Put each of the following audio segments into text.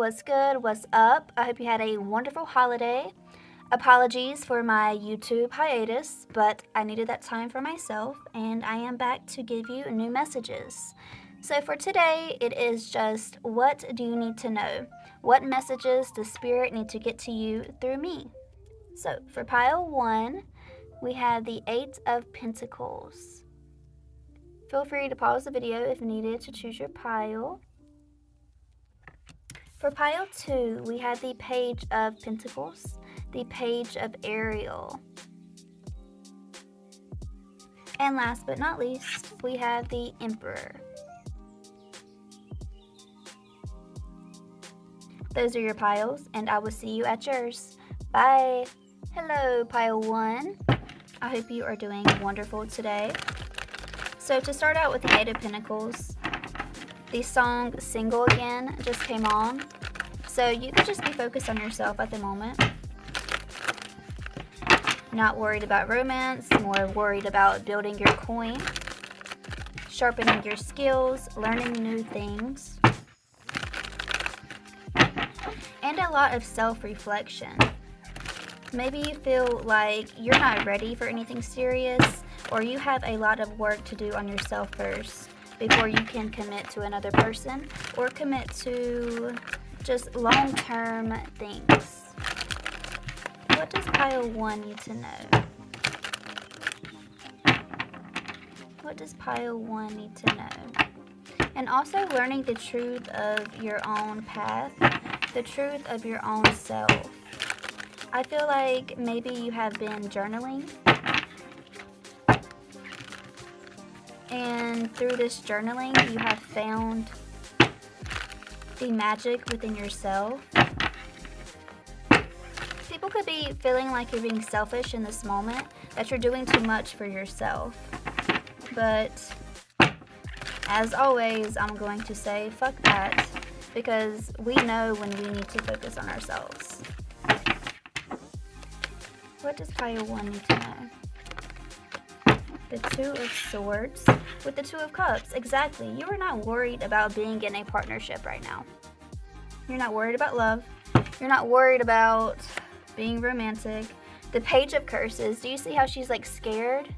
what's good? What's up? I hope you had a wonderful holiday. Apologies for my YouTube hiatus, but I needed that time for myself, and I am back to give you new messages. So for today, it is just, what do you need to know? What messages does Spirit need to get to you through me? So for pile 1, we have the 8 of Pentacles. Feel free to pause the video if needed to choose your pile. For pile 2, we have the Page of Pentacles, the Page of Ariel. And last but not least, we have the Emperor. Those are your piles, and I will see you at yours. Bye! Hello, pile 1. I hope you are doing wonderful today. So to start out with the 8 of Pentacles, the song Single Again just came on. So you could just be focused on yourself at the moment. Not worried about romance, more worried about building your coin, sharpening your skills, learning new things, and a lot of self-reflection. Maybe you feel like you're not ready for anything serious, or you have a lot of work to do on yourself first before you can commit to another person or commit to just long-term things. What does pile 1 need to know? What does pile 1 need to know? And also learning the truth of your own path, the truth of your own self. I feel like maybe you have been journaling, and through this journaling you have found the magic within yourself. People could be feeling like you're being selfish in this moment, that you're doing too much for yourself. But as always, I'm going to say fuck that, because we know when we need to focus on ourselves. What does pile 1 need to know? The 2 of Swords with the 2 of Cups. Exactly. You are not worried about being in a partnership right now. You're not worried about love. You're not worried about being romantic. The Page of Curses. Do you see how she's like scared?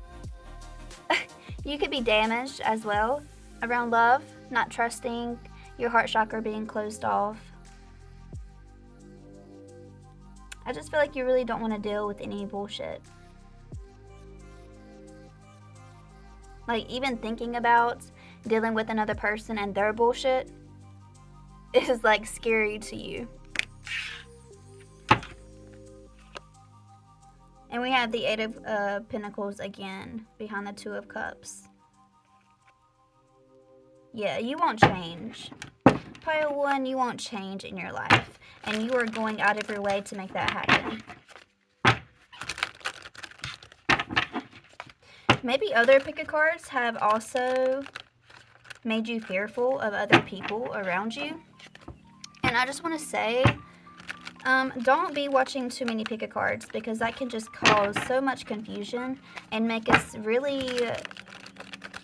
You could be damaged as well around love, not trusting, your heart chakra being closed off. I just feel like you really don't want to deal with any bullshit. Like, even thinking about dealing with another person and their bullshit is like scary to you. And we have the 8 of Pentacles again behind the 2 of Cups. Yeah, you won't change. Pile 1, you won't change in your life. And you are going out of your way to make that happen. Maybe other pick of cards have also made you fearful of other people around you. And I just want to say, don't be watching too many pick of cards, because that can just cause so much confusion and make us really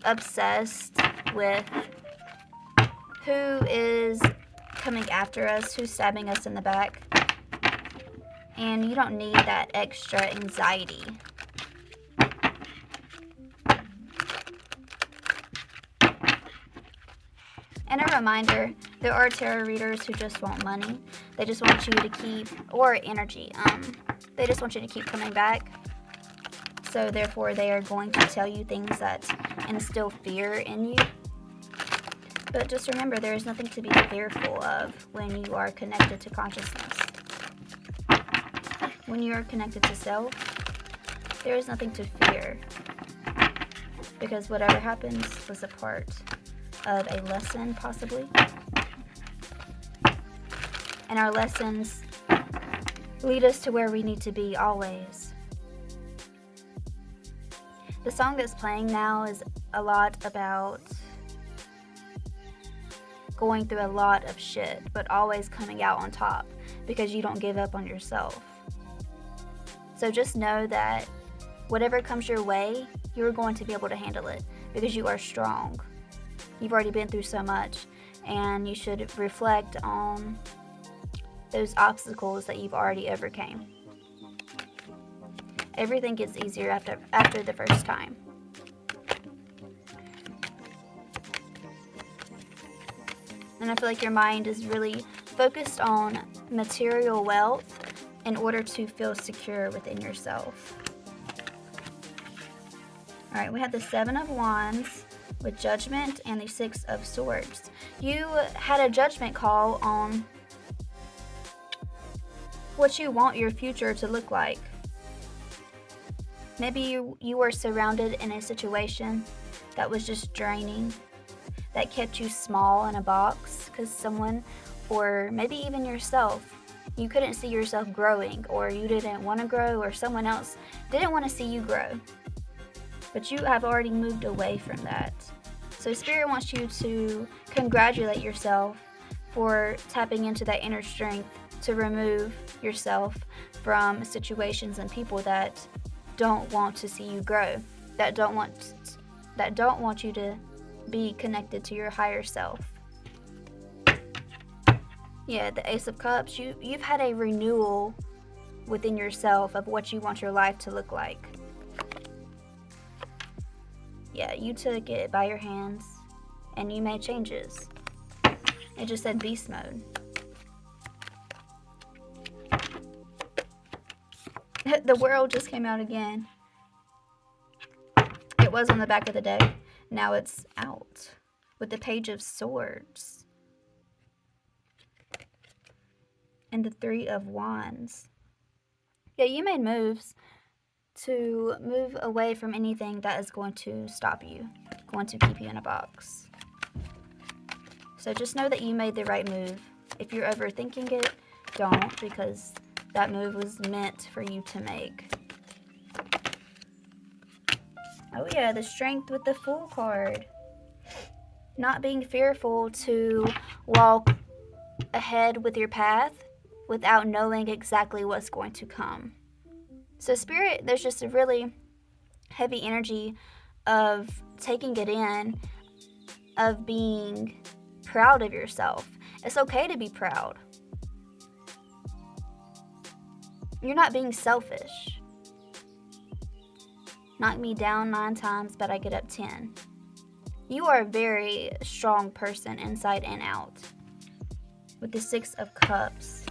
obsessed with who is coming after us, who's stabbing us in the back. And you don't need that extra anxiety. And a reminder, there are tarot readers who just want money. They just want you to keep, or energy, they just want you to keep coming back. So therefore they are going to tell you things that instill fear in you. But just remember, there is nothing to be fearful of when you are connected to consciousness. When you are connected to self, there is nothing to fear. Because whatever happens was a part of a lesson, possibly. And our lessons lead us to where we need to be always. The song that's playing now is a lot about going through a lot of shit, but always coming out on top, because you don't give up on yourself. So just know that whatever comes your way, you're going to be able to handle it, because you are strong. You've already been through so much, and you should reflect on those obstacles that you've already overcame. Everything gets easier after the first time. And I feel like your mind is really focused on material wealth in order to feel secure within yourself. All right, we have the Seven of Wands with Judgment and the Six of Swords. You had a judgment call on what you want your future to look like. Maybe you were surrounded in a situation that was just draining, that kept you small in a box because someone, or maybe even yourself, you couldn't see yourself growing, or you didn't want to grow, or someone else didn't want to see you grow. But you have already moved away from that. So Spirit wants you to congratulate yourself for tapping into that inner strength to remove yourself from situations and people that don't want to see you grow, that don't want you to be connected to your higher self. Yeah, the Ace of Cups, you've had a renewal within yourself of what you want your life to look like. Yeah, you took it by your hands and you made changes. It just said beast mode. The World just came out again. It was on the back of the deck. Now it's out with the Page of Swords and the Three of Wands. Yeah, you made moves to move away from anything that is going to stop you, going to keep you in a box. So just know that you made the right move. If you're overthinking it, don't, because that move was meant for you to make. Oh yeah, the Strength with the Fool card. Not being fearful to walk ahead with your path without knowing exactly what's going to come. So Spirit, there's just a really heavy energy of taking it in, of being proud of yourself. It's okay to be proud. You're not being selfish. Knock me down 9 times, but I get up 10. You are a very strong person inside and out. With the Six of Cups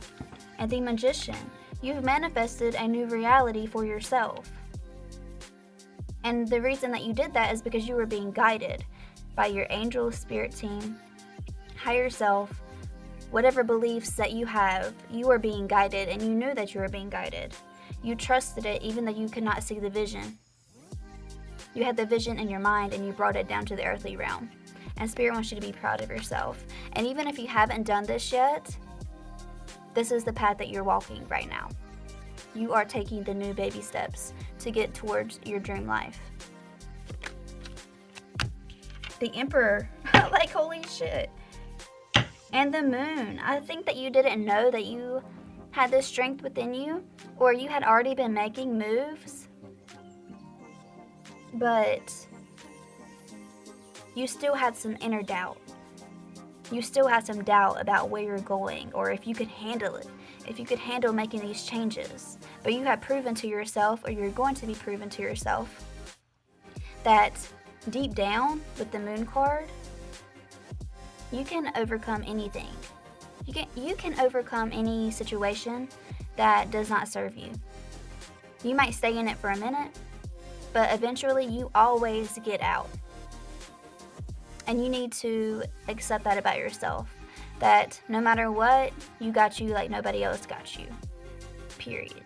and the Magician, you've manifested a new reality for yourself. And the reason that you did that is because you were being guided by your angel spirit team, higher self, whatever beliefs that you have, you were being guided, and you knew that you were being guided. You trusted it even though you could not see the vision. You had the vision in your mind and you brought it down to the earthly realm. And Spirit wants you to be proud of yourself. And even if you haven't done this yet, this is the path that you're walking right now. You are taking the new baby steps to get towards your dream life. The Emperor, like holy shit. And the Moon, I think that you didn't know that you had this strength within you, or you had already been making moves, but you still had some inner doubt. You still had some doubt about where you're going, or if you could handle it, if you could handle making these changes. But you have proven to yourself, or you're going to be proven to yourself, that deep down with the Moon card, you can overcome anything. You can overcome any situation that does not serve you. You might stay in it for a minute, but eventually you always get out. And you need to accept that about yourself, that no matter what, you got you like nobody else got you. Period.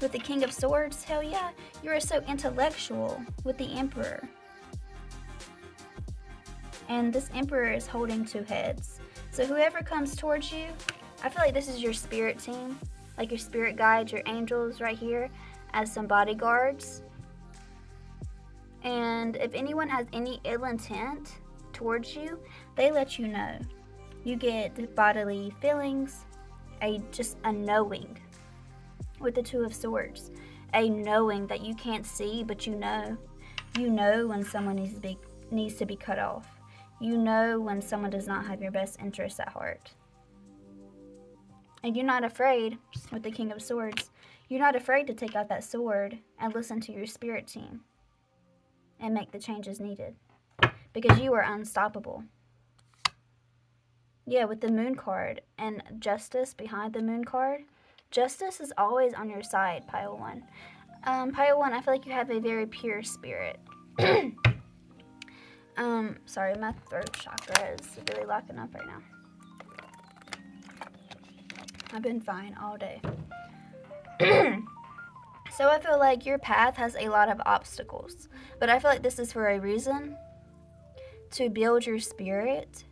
With the King of Swords, hell yeah, you are so intellectual with the Emperor. And this Emperor is holding 2 heads. So whoever comes towards you, I feel like this is your spirit team, like your spirit guides, your angels right here as some bodyguards. And if anyone has any ill intent towards you, they let you know. You get bodily feelings, just a knowing with the Two of Swords. A knowing that you can't see, but you know. You know when someone needs to be cut off. You know when someone does not have your best interests at heart. And you're not afraid, with the King of Swords, you're not afraid to take out that sword and listen to your spirit team and make the changes needed. Because you are unstoppable. Yeah, with the Moon card and Justice behind the Moon card, Justice is always on your side, Pile 1. Pile 1, I feel like you have a very pure spirit. Sorry, my throat chakra is really locking up right now. I've been fine all day. So I feel like your path has a lot of obstacles, but I feel like this is for a reason. To build your spirit,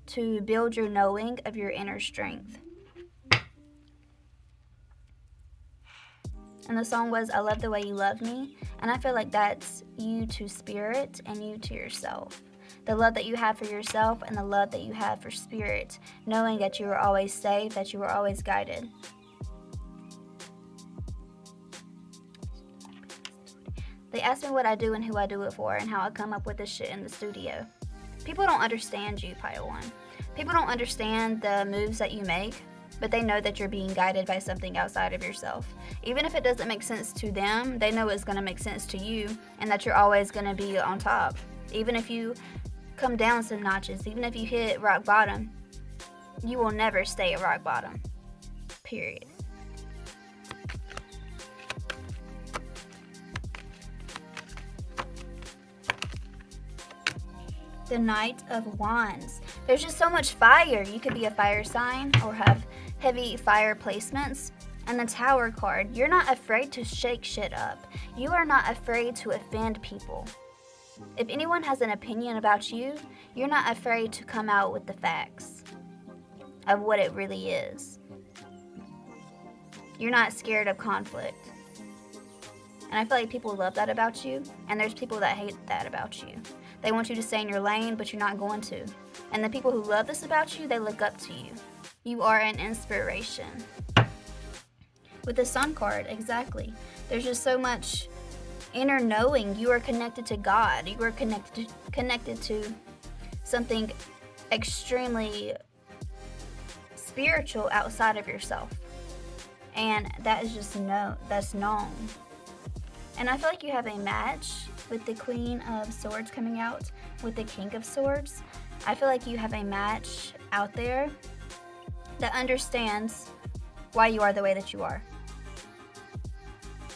to build your knowing of your inner strength. And the song was I Love the Way You Love Me, and I feel like that's you to spirit and you to yourself. The love that you have for yourself and the love that you have for spirit, knowing that you are always safe, that you are always guided. They asked me what I do and who I do it for and how I come up with this shit in the studio. People don't understand you, Pile 1. People don't understand the moves that you make, but they know that you're being guided by something outside of yourself. Even if it doesn't make sense to them, they know it's going to make sense to you and that you're always going to be on top. Even if you come down some notches, even if you hit rock bottom, you will never stay at rock bottom. Period. The Knight of Wands. There's just so much fire. You could be a fire sign or have heavy fire placements. And the Tower card, you're not afraid to shake shit up. You are not afraid to offend people. If anyone has an opinion about you, you're not afraid to come out with the facts of what it really is. You're not scared of conflict. And I feel like people love that about you, and there's people that hate that about you. They want you to stay in your lane, but you're not going to. And the people who love this about you, they look up to you. You are an inspiration. With the Sun card, exactly. There's just so much inner knowing. You are connected to God. You are connected to something extremely spiritual outside of yourself. And that is just that's known. And I feel like you have a match with the Queen of Swords coming out with the King of Swords. I feel like you have a match out there that understands why you are the way that you are.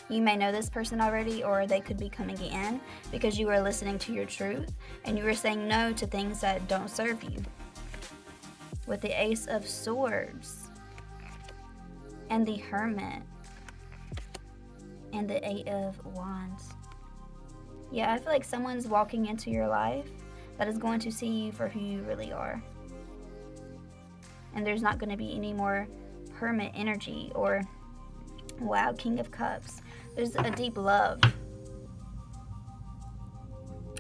You may know this person already, or they could be coming in because you are listening to your truth and you are saying no to things that don't serve you. With the Ace of Swords and the Hermit and the Eight of Wands. Yeah, I feel like someone's walking into your life that is going to see you for who you really are. And there's not going to be any more Hermit energy or, wow, King of Cups. There's a deep love.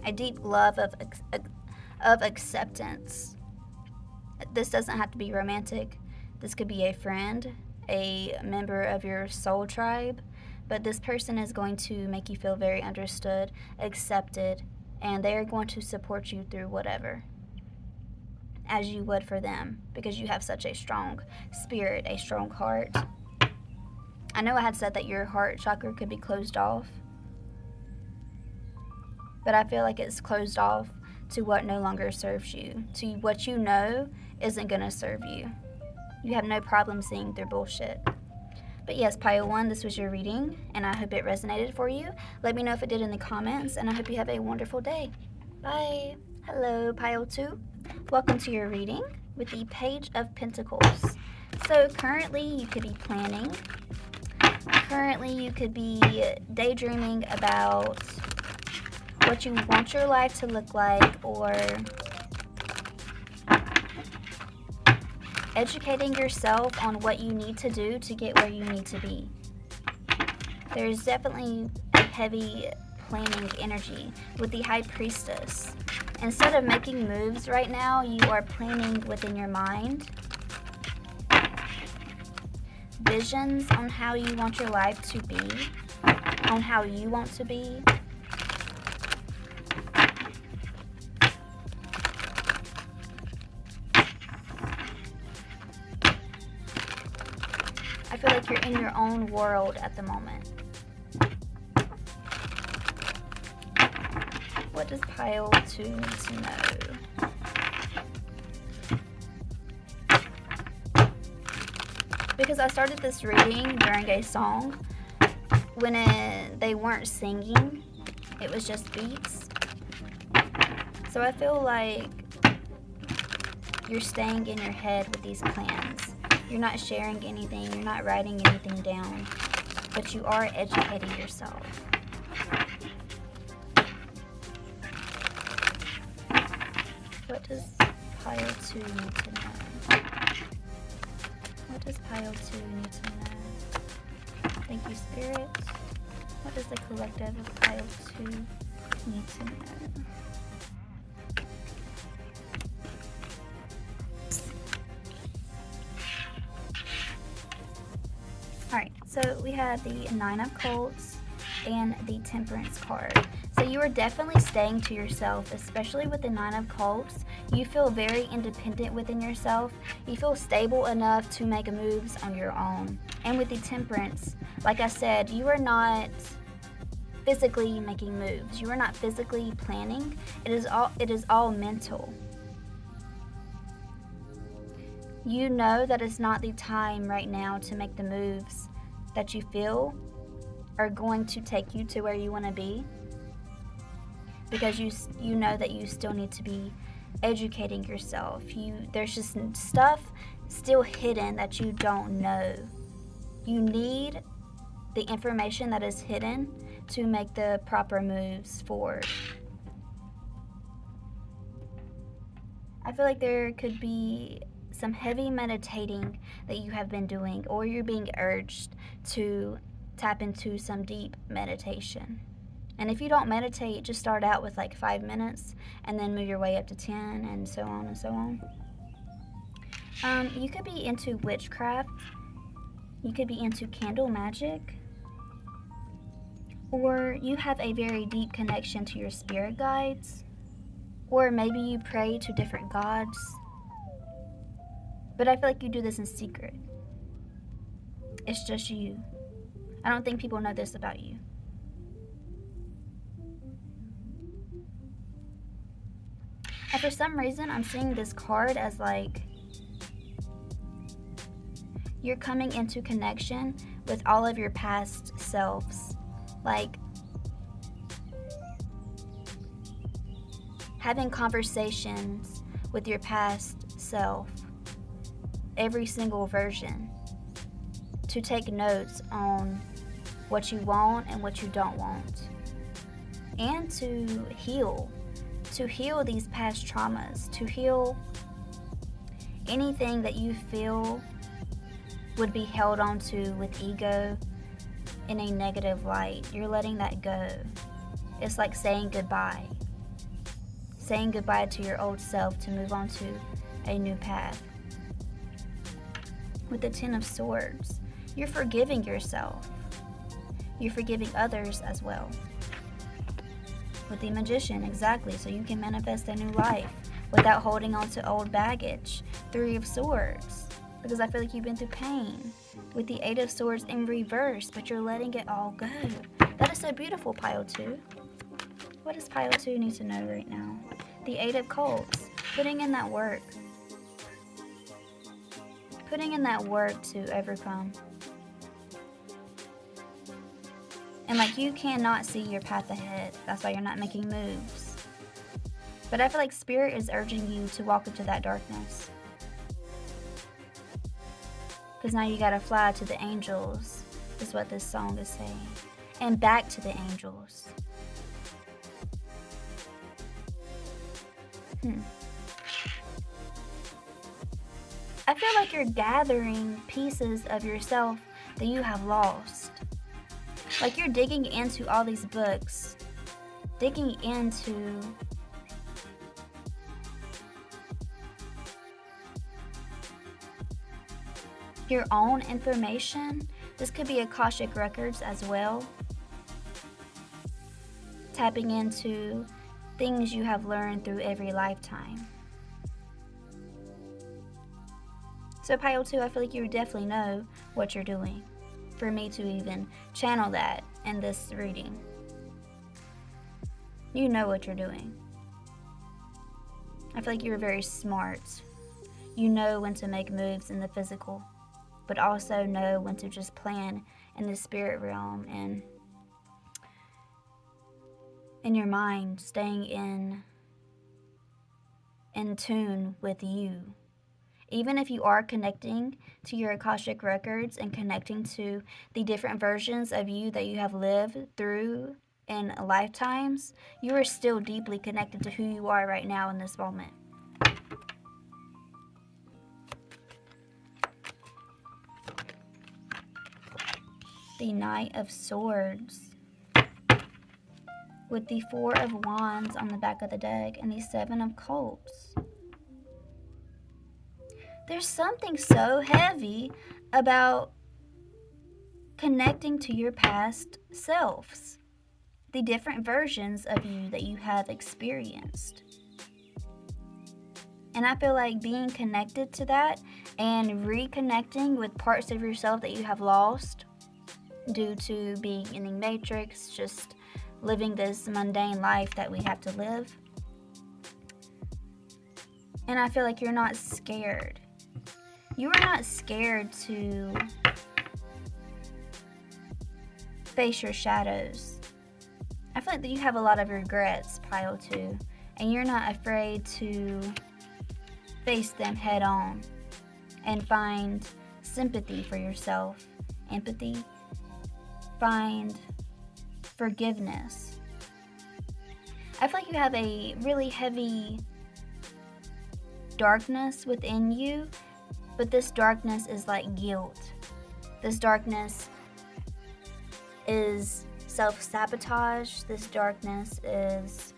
A deep love of acceptance. This doesn't have to be romantic. This could be a friend, a member of your soul tribe. But this person is going to make you feel very understood, accepted, and they're going to support you through whatever, as you would for them, because you have such a strong spirit, a strong heart. I know I had said that your heart chakra could be closed off, but I feel like it's closed off to what no longer serves you, to what you know isn't going to serve you. You have no problem seeing through bullshit. But yes, Pile 1, this was your reading, and I hope it resonated for you. Let me know if it did in the comments, and I hope you have a wonderful day. Bye. Hello, Pile 2. Welcome to your reading with the Page of Pentacles. So currently, you could be planning. Currently, you could be daydreaming about what you want your life to look like, or educating yourself on what you need to do to get where you need to be. There's definitely a heavy planning energy with the High Priestess. Instead of making moves right now, you are planning within your mind. Visions on how you want your life to be, on how you want to be. like you're in your own world at the moment. What does pile 2 need to know? Because I started this reading during a song when they weren't singing, it was just beats. So I feel like you're staying in your head with these plans. You're not sharing anything, you're not writing anything down, but you are educating yourself. What does pile 2 need to know? What does pile 2 need to know? Thank you, Spirit. What does the collective of pile 2 need to know? Alright, so we have the 9 of Cups and the Temperance card. So you are definitely staying to yourself, especially with the 9 of Cups. You feel very independent within yourself. You feel stable enough to make moves on your own. And with the Temperance, like I said, you are not physically making moves. You are not physically planning. It is all mental. You know that it's not the time right now to make the moves that you feel are going to take you to where you want to be, because you know that you still need to be educating yourself. There's just stuff still hidden that you don't know. You need the information that is hidden to make the proper moves forward. I feel like there could be some heavy meditating that you have been doing, or you're being urged to tap into some deep meditation. And if you don't meditate, just start out with like 5 minutes and then move your way up to 10 and so on and so on. You could be into witchcraft. You could be into candle magic. Or you have a very deep connection to your spirit guides. Or maybe you pray to different gods. But I feel like you do this in secret. It's just you. I don't think people know this about you. And for some reason, I'm seeing this card as like you're coming into connection with all of your past selves. Like having conversations with your past self, every single version, to take notes on what you want and what you don't want, and to heal these past traumas, to heal anything that you feel would be held onto with ego in a negative light. You're letting that go. It's like saying goodbye to your old self to move on to a new path. With the 10 of Swords, you're forgiving yourself. You're forgiving others as well. With the Magician, exactly, so you can manifest a new life without holding on to old baggage. 3 of Swords, because I feel like you've been through pain. With the 8 of Swords in reverse, but you're letting it all go. That is so beautiful, pile 2. What does pile 2 need to know right now? The 8 of Cups, putting in that work. Putting in that work to overcome. And like you cannot see your path ahead. That's why you're not making moves. But I feel like Spirit is urging you to walk into that darkness. Because now you gotta fly to the angels, is what this song is saying. And back to the angels. I feel like you're gathering pieces of yourself that you have lost. Like you're digging into all these books, digging into your own information. This could be Akashic Records as well. Tapping into things you have learned through every lifetime. So pile 2, I feel like you definitely know what you're doing. for me to even channel that in this reading. You know what you're doing. I feel like you're very smart. You know when to make moves in the physical, but also know when to just plan in the spirit realm and in your mind, staying in tune with you. Even if you are connecting to your Akashic records and connecting to the different versions of you that you have lived through in lifetimes, you are still deeply connected to who you are right now in this moment. The Knight of Swords with the Four of Wands on the back of the deck and the Seven of Cups. There's something so heavy about connecting to your past selves, the different versions of you that you have experienced. And I feel like being connected to that and reconnecting with parts of yourself that you have lost due to being in the matrix, just living this mundane life that we have to live. And I feel like you're not scared. You are not scared to face your shadows. I feel like that you have a lot of regrets, Pile 2, and you're not afraid to face them head on and find sympathy for yourself, empathy, find forgiveness. I feel like you have a really heavy darkness within you, but this darkness is like guilt. This darkness is self-sabotage. This darkness is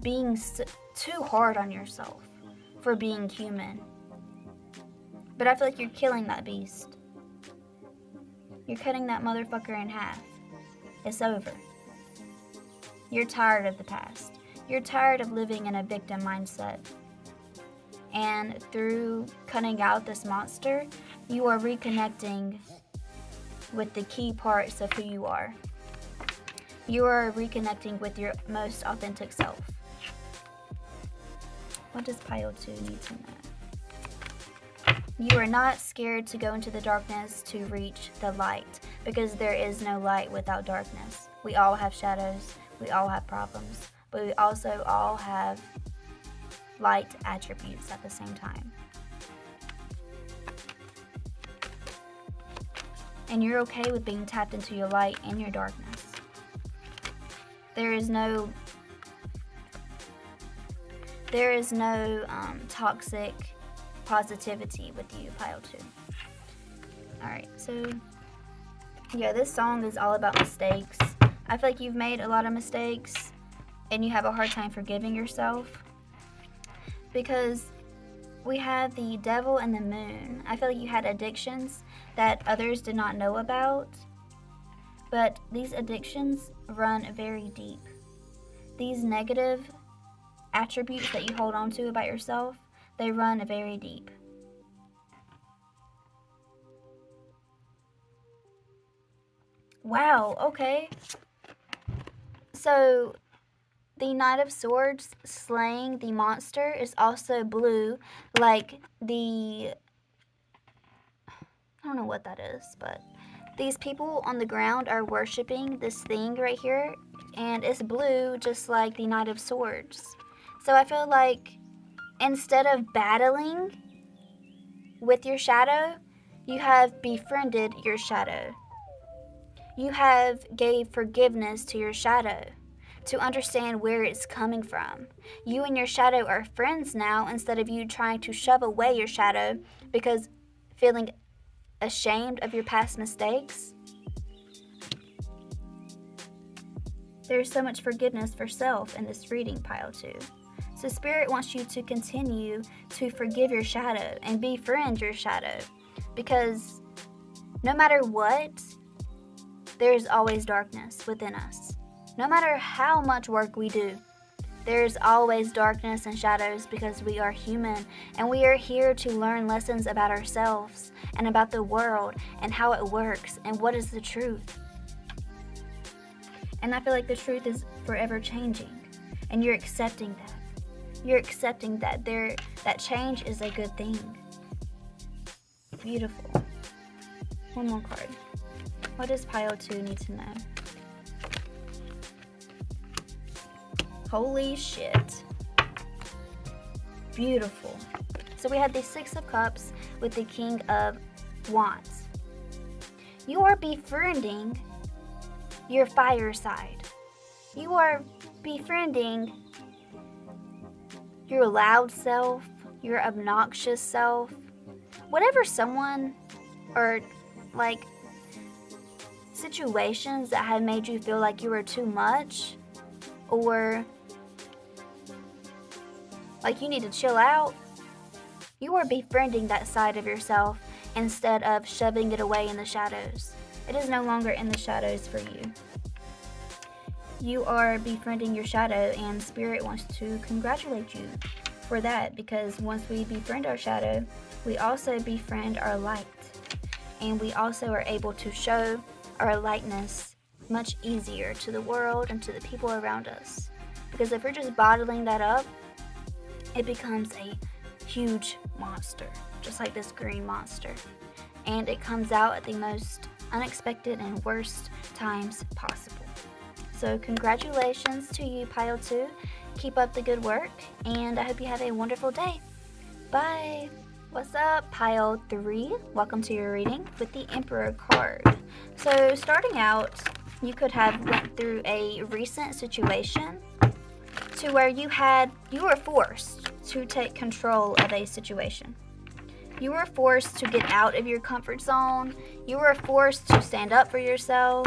being too hard on yourself for being human. But I feel like you're killing that beast. You're cutting that motherfucker in half. It's over. You're tired of the past. You're tired of living in a victim mindset. And through cutting out this monster, you are reconnecting with the key parts of who you are. You are reconnecting with your most authentic self. What does Pile 2 need to know? You are not scared to go into the darkness to reach the light, because there is no light without darkness. We all have shadows, we all have problems, but we also all have light attributes at the same time. And you're okay with being tapped into your light and your darkness. There is no toxic positivity with you, Pile 2. Alright, so yeah, this song is all about mistakes. I feel like you've made a lot of mistakes and you have a hard time forgiving yourself, because we have the Devil and the Moon. I feel like you had addictions that others did not know about, but these addictions run very deep. These negative attributes that you hold on to about yourself, they run very deep. Wow, okay. So the Knight of Swords slaying the monster is also blue, like the, I don't know what that is, but these people on the ground are worshiping this thing right here, and it's blue just like the Knight of Swords. So I feel like instead of battling with your shadow, you have befriended your shadow. You have gave forgiveness to your shadow to understand where it's coming from. You and your shadow are friends now, instead of you trying to shove away your shadow because feeling ashamed of your past mistakes. There's so much forgiveness for self in this reading, Pile 2. So Spirit wants you to continue to forgive your shadow and befriend your shadow, because no matter what, there's always darkness within us. No matter how much work we do, There's always darkness and shadows because we are human, and we are here to learn lessons about ourselves and about the world and how it works and what is the truth. And I feel like the truth is forever changing, and you're accepting that. You're accepting that that change is a good thing. Beautiful. One more card. What does pile 2 need to know? Holy shit. Beautiful. So we had the 6 of Cups with the King of Wands. You are befriending your fire side. You are befriending your loud self, your obnoxious self, whatever someone or like situations that have made you feel like you were too much or like you need to chill out. You are befriending that side of yourself instead of shoving it away in the shadows. It is no longer in the shadows for you. You are befriending your shadow, and Spirit wants to congratulate you for that, because once we befriend our shadow, we also befriend our light, and we also are able to show our lightness much easier to the world and to the people around us. Because if we're just bottling that up, it becomes a huge monster, just like this green monster, and it comes out at the most unexpected and worst times possible. So congratulations to you, pile 2. Keep up the good work, and I hope you have a wonderful day. Bye. What's up, pile 3? Welcome to your reading with the Emperor card. So starting out, you could have went through a recent situation to where you were forced to take control of a situation. You were forced to get out of your comfort zone. You were forced to stand up for yourself.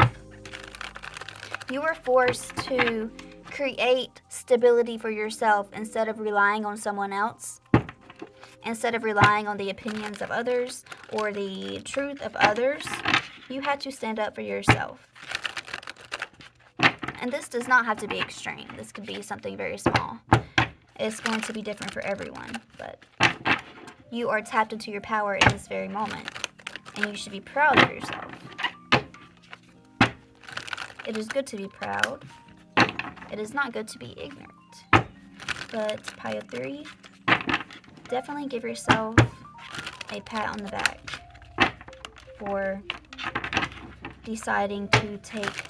You were forced to create stability for yourself instead of relying on someone else, instead of relying on the opinions of others or the truth of others. You had to stand up for yourself. And this does not have to be extreme. This could be something very small. It's going to be different for everyone, but you are tapped into your power in this very moment, and you should be proud of yourself. It is good to be proud. It is not good to be ignorant. But pile 3, definitely give yourself a pat on the back for deciding to take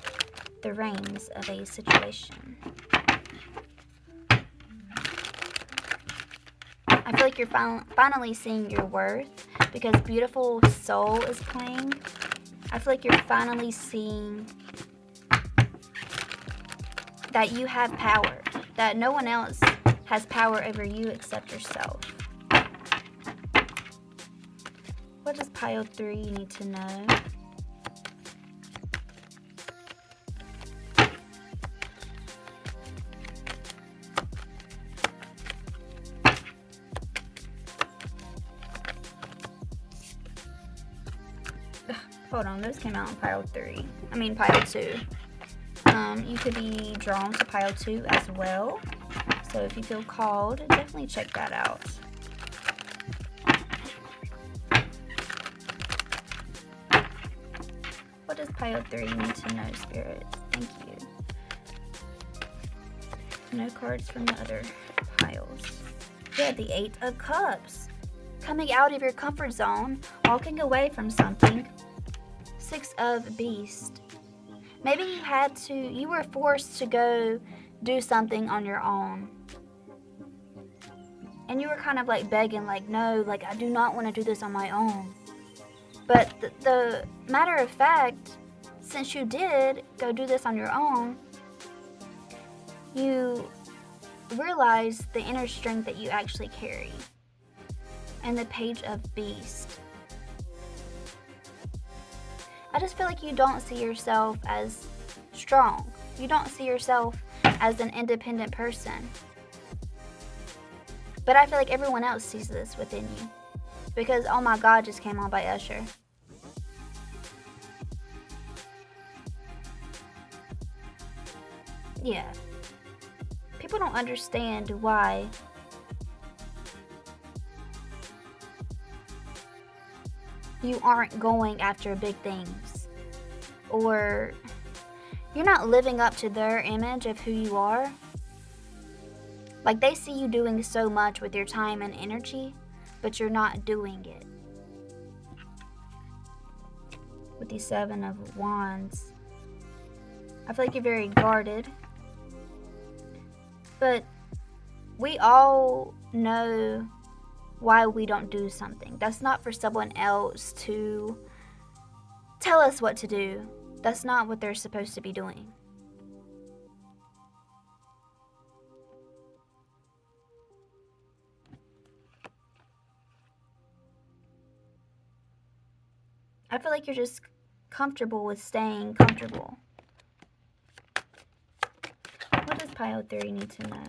the reins of a situation. I feel like you're finally seeing your worth, because Beautiful Soul is playing. I feel like you're finally seeing that you have power, that no one else has power over you except yourself. What does pile 3 need to know? Hold on, those came out in pile 2. You could be drawn to pile 2 as well. So if you feel called, definitely check that out. What does pile 3 need to know, Spirit? Thank you. No cards from the other piles. You have the 8 of Cups. Coming out of your comfort zone, walking away from something. 6 of Beast. Maybe you were forced to go do something on your own. And you were kind of like begging, like, no, like, I do not want to do this on my own. But the matter of fact, since you did go do this on your own, you realize the inner strength that you actually carry. And the Page of Beast. I just feel like you don't see yourself as strong. You don't see yourself as an independent person. But I feel like everyone else sees this within you. Because Oh My God just came on by Usher. Yeah. People don't understand why you aren't going after big things, or you're not living up to their image of who you are. Like, they see you doing so much with your time and energy, but you're not doing it. With the Seven of Wands, I feel like you're very guarded. But we all know why we don't do something. That's not for someone else to tell us what to do. That's not what they're supposed to be doing. I feel like you're just comfortable with staying comfortable. What does Pile 3 need to know?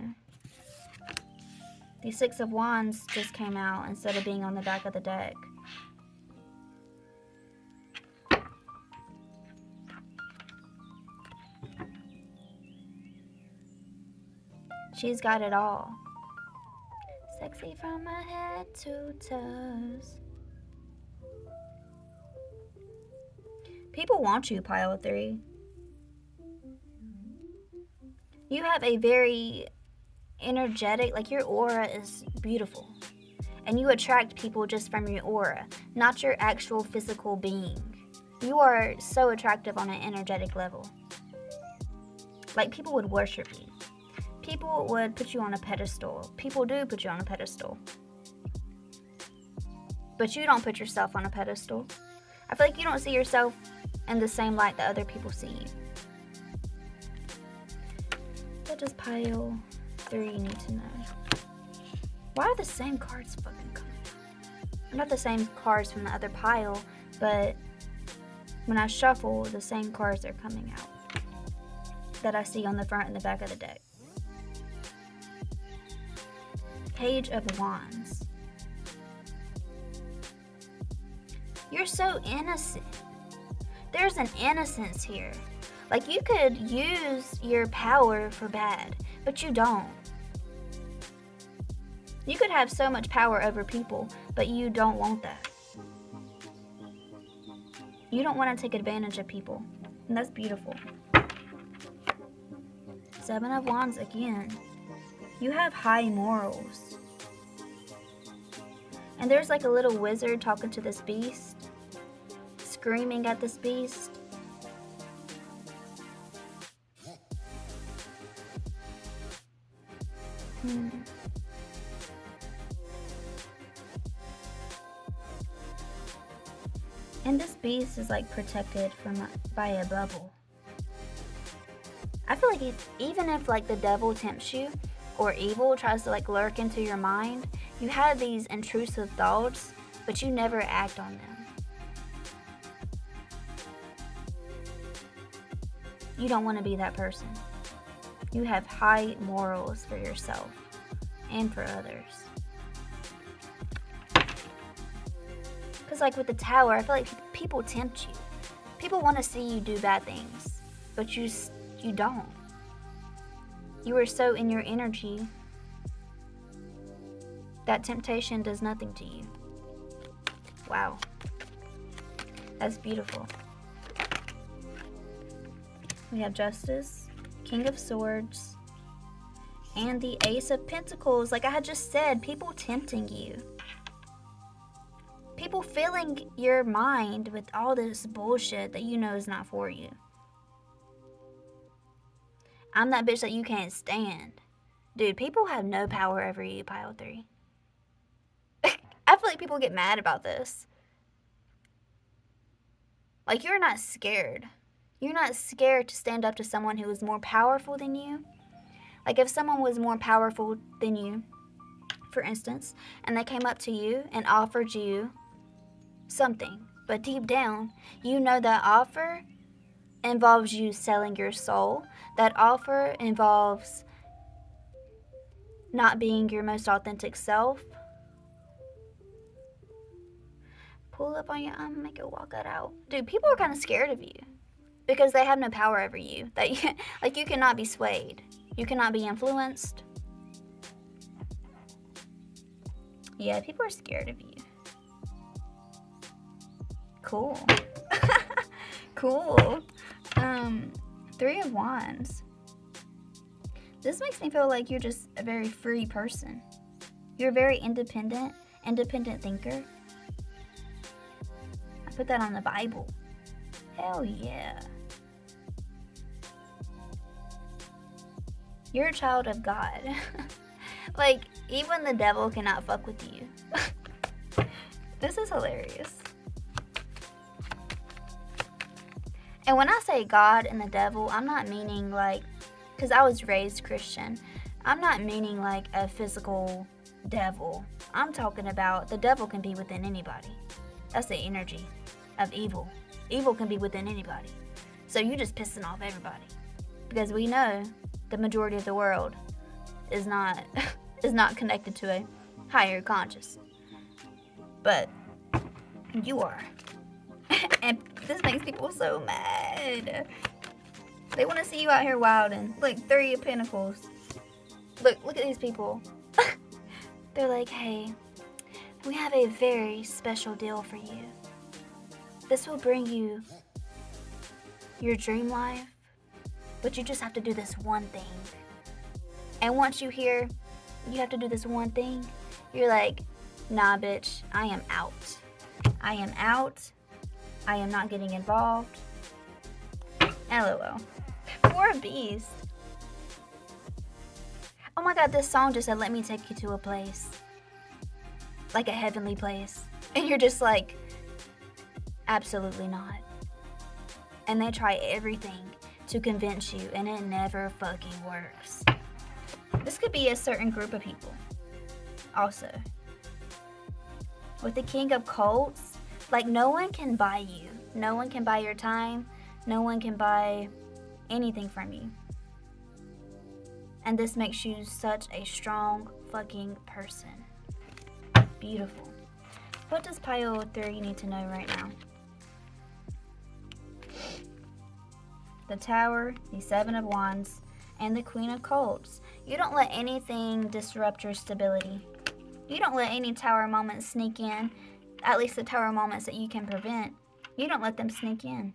The Six of Wands just came out instead of being on the back of the deck. She's got it all. Sexy from my head to toes. People want you, Pile 3. You have a very energetic, like, your aura is beautiful. And you attract people just from your aura, not your actual physical being. You are so attractive on an energetic level. Like, people would worship you. People would put you on a pedestal. People do put you on a pedestal. But you don't put yourself on a pedestal. I feel like you don't see yourself in the same light that other people see you. What does Pile 3 need to know? Why are the same cards fucking coming out? Not the same cards from the other pile, but when I shuffle, the same cards are coming out that I see on the front and the back of the deck. Page of Wands. You're so innocent. There's an innocence here. Like, you could use your power for bad, but you don't. You could have so much power over people, but you don't want that. You don't want to take advantage of people, and that's beautiful. Seven of Wands again. You have high morals. And there's like a little wizard talking to this beast, screaming at this beast. And this beast is like protected by a bubble. I feel like even if like the devil tempts you, or evil tries to like lurk into your mind, you have these intrusive thoughts, but you never act on them. You don't want to be that person. You have high morals for yourself and for others. Because like with the Tower, I feel like people tempt you. People want to see you do bad things, but you don't. You are so in your energy that temptation does nothing to you. Wow. That's beautiful. We have Justice, King of Swords, and the Ace of Pentacles. Like I had just said, people tempting you. People filling your mind with all this bullshit that you know is not for you. I'm that bitch that you can't stand. Dude, people have no power over you, Pile 3. I feel like people get mad about this. Like, you're not scared. You're not scared to stand up to someone who is more powerful than you. Like, if someone was more powerful than you, for instance, and they came up to you and offered you something, but deep down, you know that offer involves you selling your soul. That offer involves not being your most authentic self. Pull up on your arm, make it walk it out. Dude, people are kind of scared of you because they have no power over you. That you, like, you cannot be swayed. You cannot be influenced. Yeah, people are scared of you. Cool. Cool. 3 of Wands. This makes me feel like you're just a very free person. You're a very independent thinker. I put that on the Bible. Hell yeah. You're a child of God. Like, even the devil cannot fuck with you. This is hilarious. And when I say God and the devil, I'm not meaning like, because I was raised Christian, I'm not meaning like a physical devil. I'm talking about the devil can be within anybody. That's the energy of evil. Evil can be within anybody. So you just pissing off everybody. Because we know the majority of the world is not connected to a higher conscious. But you are. And this makes people so mad. They want to see you out here wilding. Look, 3 of Pentacles. Look at these people. They're like, hey, we have a very special deal for you. This will bring you your dream life, but you just have to do this one thing. And once you hear you have to do this one thing, you're like, nah, bitch, I am out. I am out. I am not getting involved. LOL. 4 of Beasts. Oh my god, this song just said, let me take you to a place. Like a heavenly place. And you're just like, absolutely not. And they try everything to convince you, and it never fucking works. This could be a certain group of people. Also. With the King of Coats, like no one can buy you. No one can buy your time. No one can buy anything from you. And this makes you such a strong fucking person. Beautiful. What does pile 3 need to know right now? The Tower, the 7 of Wands, and the Queen of Coats. You don't let anything disrupt your stability. You don't let any Tower moments sneak in. At least the Tower moments that you can prevent. You don't let them sneak in.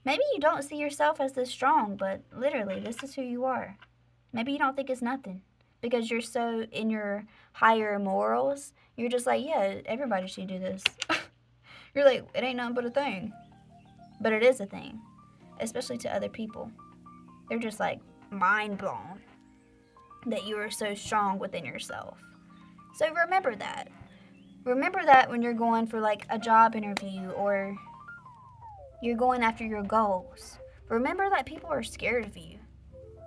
Maybe you don't see yourself as this strong, but literally, this is who you are. Maybe you don't think it's nothing. Because you're so in your higher morals, you're just like, yeah, everybody should do this. You're like, it ain't nothing but a thing. But it is a thing. Especially to other people. They're just like mind blown that you are so strong within yourself. So remember that. Remember that when you're going for like a job interview or you're going after your goals. Remember that people are scared of you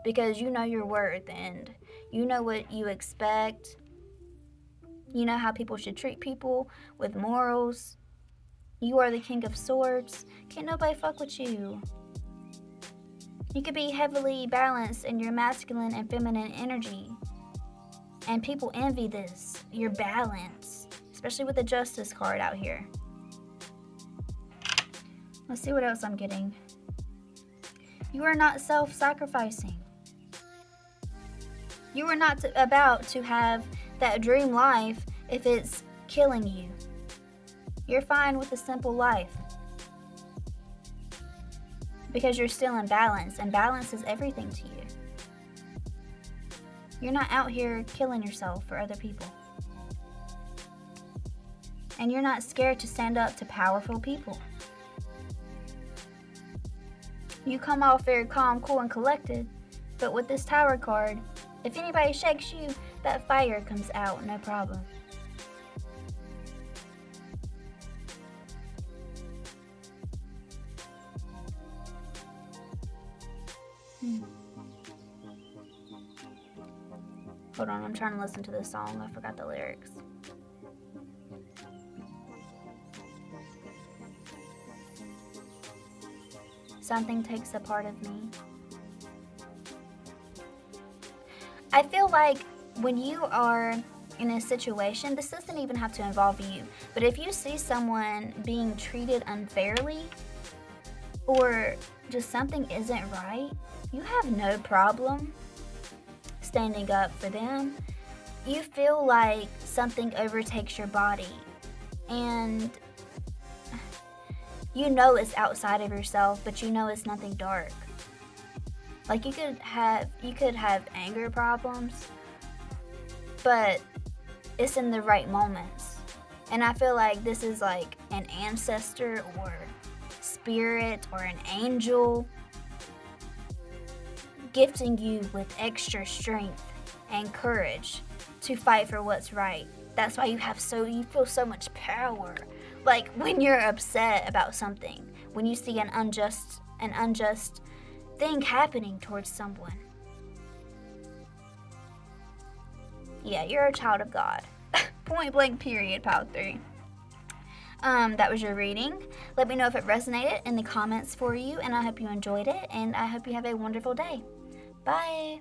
because you know your worth and you know what you expect. You know how people should treat people with morals. You are the King of Swords. Can't nobody fuck with you. You could be heavily balanced in your masculine and feminine energy. And people envy this, your balance, especially with the Justice card out here. Let's see what else I'm getting. You are not self-sacrificing. You are not about to have that dream life if it's killing you. You're fine with a simple life. Because you're still in balance, and balance is everything to you. You're not out here killing yourself for other people. And you're not scared to stand up to powerful people. You come off very calm, cool, and collected, but with this Tower card, if anybody shakes you, that fire comes out, no problem. Hold on, I'm trying to listen to this song. I forgot the lyrics. Something takes a part of me. I feel like when you are in a situation, this doesn't even have to involve you, but if you see someone being treated unfairly, or just something isn't right, you have no problem standing up for them. You feel like something overtakes your body, and you know it's outside of yourself, but you know it's nothing dark. Like you could have anger problems, but it's in the right moments. And I feel like this is like an ancestor or spirit or an angel gifting you with extra strength and courage to fight for what's right. That's why you feel so much power. Like when you're upset about something, when you see an unjust thing happening towards someone. Yeah, you're a child of God. Point blank period, pile 3. That was your reading. Let me know if it resonated in the comments for you, and I hope you enjoyed it, and I hope you have a wonderful day. Bye.